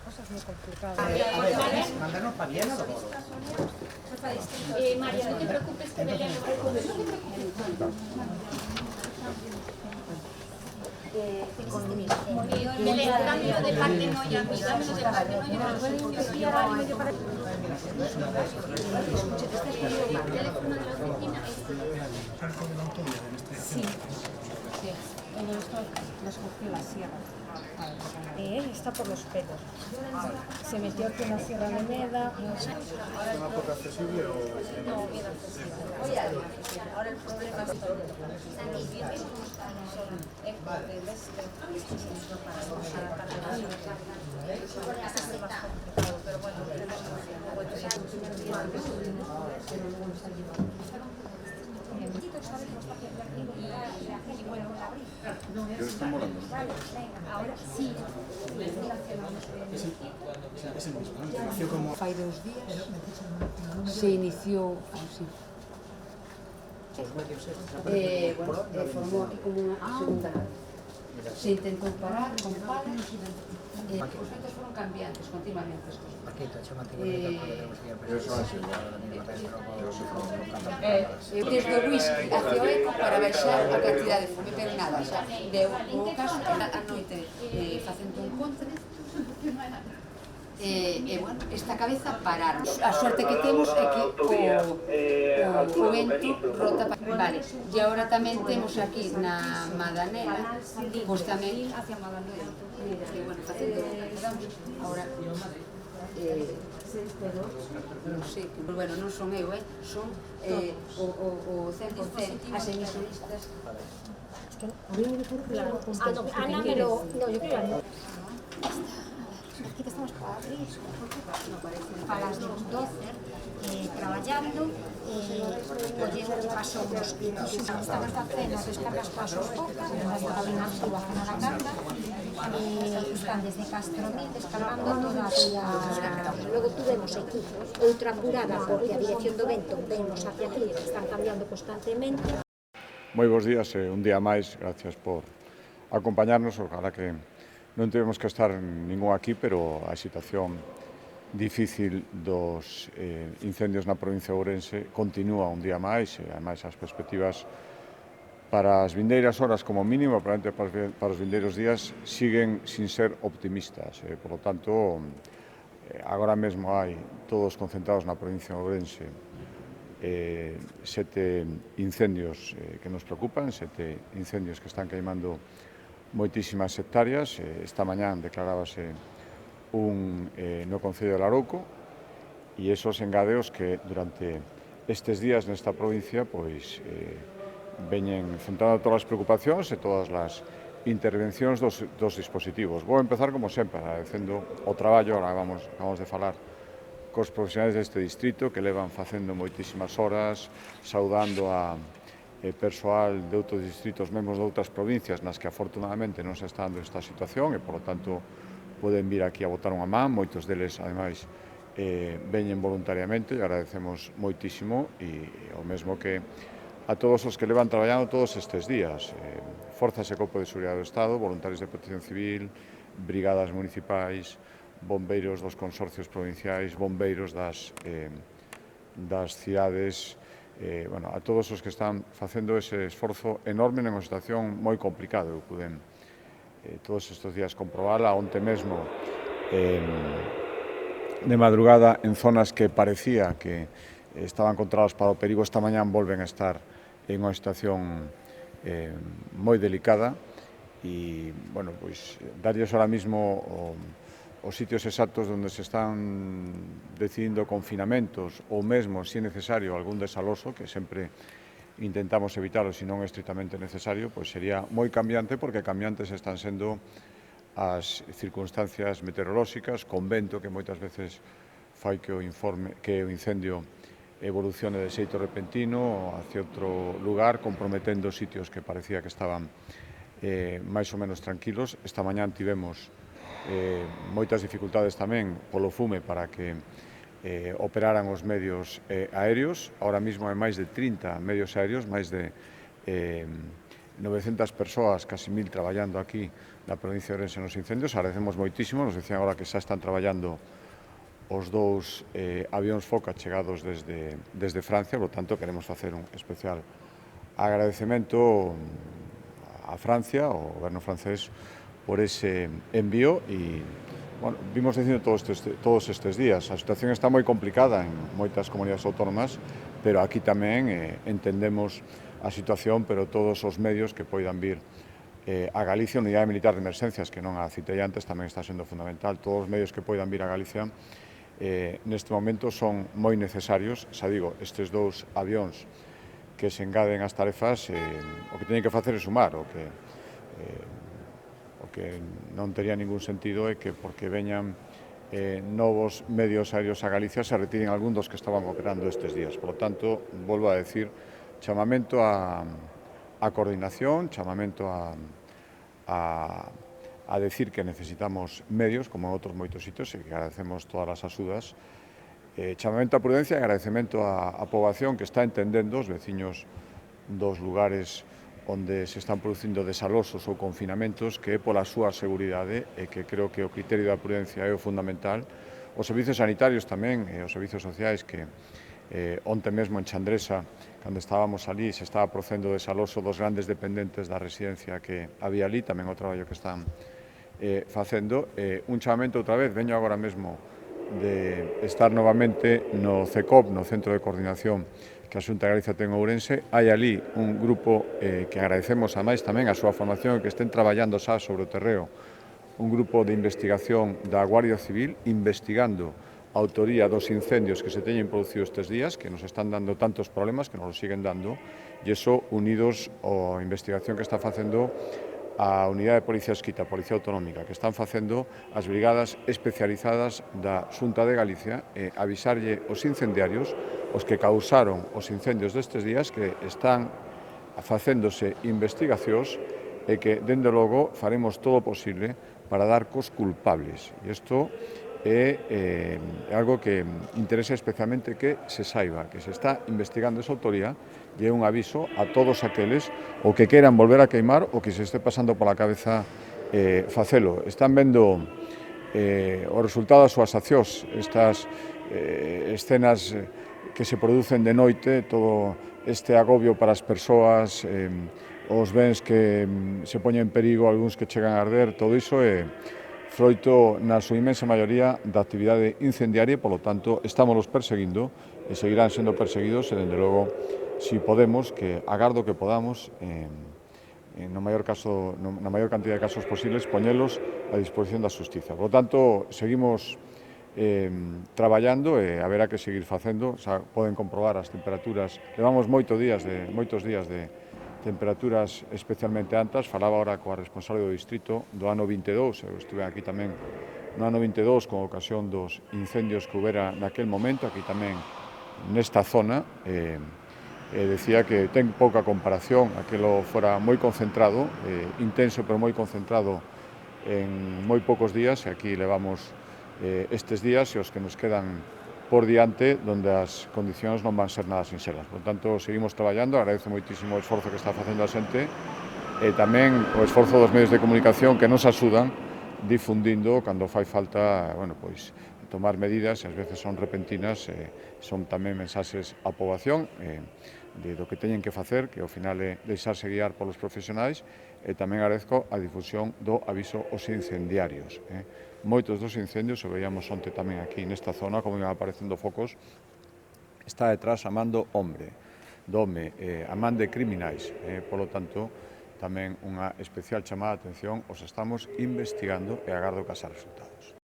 cosa es muy complicada. A ver, mandarnos para Viena o Moro. María, no te preocupes que Belén no te preocupes. Belén, dámelo de parte Noya, a mí, dámelo de parte Noya. Sí, en esto nos cogió la sierra. Está por los pelos. Se metió aquí en la Sierra de Meda. ¿Zona poco accesible o...? No, bien accesible. Ahora el problema es todo. Pero bueno, ¿Qué están morando? ahora sí. Ese mismo, ¿no? Nació como... Fai 2 días se iniciou así. Formou aquí como unha segunda nave. Se intentou parar con palas. Os ventos foron cambiantes continuamente. Paquito, chamate que tenemos que ir a Eso pensar. así, Ahora mismo dentro Desde o whisky hacia o eco para baixar a cantidad de fume, pero nada, xa deu o caso que a noite facendo un contre bueno, esta cabeza pararon. A suerte que temos é que o vento rota vale, e agora tamén temos aquí na Madanela, pois tamén hacia Madalena. bueno, facendo agora non sei, bueno, non son eu, son o 100% as emisionistas. Ana, pero no, yo creo que aquí que estamos para las 12 traballando collendo que pasou nos estamos facendo as descargas pasos pocas nas cabinas activa a zona da carga están desde Castromil descargando toda a vía. Logo tuvemos aquí outra apurada porque a dirección do vento vennos hacia aquí están cambiando constantemente. Moi bons días, un día máis, gracias por acompañarnos, ojalá que non tivemos que estar ningún aquí, pero a situación difícil dos incendios na provincia de Ourense continúa un día máis, e ademais as perspectivas para as vindeiras horas como mínimo, probablemente para os vindeiros días, siguen sin ser optimistas. Por lo tanto, agora mesmo hai todos concentrados na provincia de Ourense 7 incendios que nos preocupan, 7 incendios que están queimando moitísimas hectáreas. Esta mañán declarábase un no Concello de Larouco e esos engadeos que durante estes días nesta provincia pois veñen centrando todas as preocupacións e todas as intervencións dos dispositivos. Vou empezar como sempre agradecendo o traballo, agora vamos de falar cos profesionais deste distrito que levan facendo moitísimas horas, saudando a persoal de outros distritos, membros de outras provincias nas que afortunadamente non se está dando esta situación e, por lo tanto, poden vir aquí a botar unha man. Moitos deles, ademais, veñen voluntariamente e agradecemos moitísimo e o mesmo que a todos os que levan traballando todos estes días. Forzas e Corpo de Seguridade do Estado, voluntarios de Protección Civil, brigadas municipais, bombeiros dos consorcios provinciais, bombeiros das cidades, bueno, a todos os que están facendo ese esforzo enorme nunha situación moi complicada. Eu puden todos estes días comprobala, onte mesmo de madrugada en zonas que parecía que estaban controladas para o perigo, esta mañán volven a estar en unha situación moi delicada e, bueno, pois darlles ahora mismo os sitios exactos onde se están decidindo confinamentos ou mesmo, se é necesario, algún desaloso, que sempre intentamos evitarlo se non é estritamente necesario, pois sería moi cambiante, porque cambiantes están sendo as circunstancias meteorolóxicas, con vento que moitas veces fai que o incendio evolucione de xeito repentino hacia outro lugar, comprometendo sitios que parecía que estaban máis ou menos tranquilos. Esta mañán tivemos moitas dificultades tamén polo fume para que operaran os medios aéreos. Ahora mesmo hai máis de 30 medios aéreos, máis de 900 persoas, casi 1000 traballando aquí na provincia de Ourense nos incendios. Agradecemos moitísimo, nos decían agora que xa están traballando os dous avións Foca chegados desde Francia, por tanto queremos facer un especial agradecemento a Francia, ao goberno francés, por ese envío e bueno, vimos dicindo todos estes días, a situación está moi complicada en moitas comunidades autónomas, pero aquí tamén entendemos a situación, pero todos os medios que poidan vir a Galicia, a Unidade Militar de Emergencias, que non a citei antes, tamén está sendo fundamental, todos os medios que poidan vir a Galicia neste momento son moi necesarios. Xa digo, estes dous avións que se engaden ás tarefas, o que teñen que facer é sumar, o que non tería ningún sentido é que porque veñan novos medios aéreos a Galicia se retiren algún dos que estaban operando estes días. Por lo tanto, volvo a decir, chamamento a coordinación, chamamento a decir que necesitamos medios, como en outros moitos sitios, e que agradecemos todas as axudas. Chamamento a prudencia e agradecemento á poboación que está entendendo, os veciños dos lugares onde se están producindo desalosos ou confinamentos, que é pola súa seguridade e que creo que o criterio da prudencia é o fundamental. Os servizos sanitarios tamén e os servizos sociais que onte mesmo en Chandresa, cando estábamos ali, se estaba procedendo o desaloso dos grandes dependentes da residencia que había ali, tamén o traballo que están facendo. Un chamamento outra vez, veño agora mesmo de estar novamente no CECOP, no Centro de Coordinación que a Xunta de Galicia ten en Ourense. Hai ali un grupo que agradecemos a máis tamén a súa formación e que estén traballando xa sobre o terreo, un grupo de investigación da Guardia Civil investigando a autoría dos incendios que se teñen producido estes días, que nos están dando tantos problemas, que nos siguen dando, e iso unidos á investigación que está facendo a Unidade de Policía Escrita, a Policía Autonómica, que están facendo as brigadas especializadas da Xunta de Galicia, avisarlle os incendiarios, os que causaron os incendios destes días, que están facéndose investigacións e que, dende logo, faremos todo o posible para dar cos culpables. E isto é algo que interesa especialmente que se saiba, que se está investigando esa autoría e é un aviso a todos aqueles o que queran volver a queimar o que se este pasando pola cabeza facelo. Están vendo o resultado das súas accións, estas escenas que se producen de noite, todo este agobio para as persoas, os bens que se poñen en perigo, algúns que chegan a arder, todo iso é froito na súa inmensa maioría da actividade incendiaria e, polo tanto, estámoslos perseguindo e seguirán sendo perseguidos e, dende logo, si podemos, que agardo que podamos, na maior cantidad de casos posibles, poñelos a disposición da Xustiza. Por lo tanto, seguimos traballando e haberá que seguir facendo. Xa poden comprobar as temperaturas. Levamos moitos días de temperaturas especialmente altas. Falaba ahora coa responsable do distrito do ano 22, eu estuve aquí tamén no ano 22 con ocasión dos incendios que houbera naquel momento, aquí tamén nesta zona, decía que ten pouca comparación, aquilo fora moi concentrado, intenso pero moi concentrado en moi poucos días, e aquí levamos estes días e os que nos quedan por diante, donde as condicións non van ser nada sinxelas. Por tanto, seguimos traballando, agradezo moitísimo o esforzo que está facendo a xente e tamén o esforzo dos medios de comunicación que nos axudan difundindo cando fai falta, bueno, pois, tomar medidas, e ás veces son repentinas, son tamén mensaxes á poboación do que teñen que facer, que ao final é deixarse guiar polos profesionais, e tamén agradezco a difusión do aviso aos incendiarios. Moitos dos incendios, o veíamos onte tamén aquí nesta zona, como iban aparecendo focos, está detrás a man do hombre, a man de criminais. Polo tanto, tamén unha especial chamada de atención, os estamos investigando e agardo que xa resultados.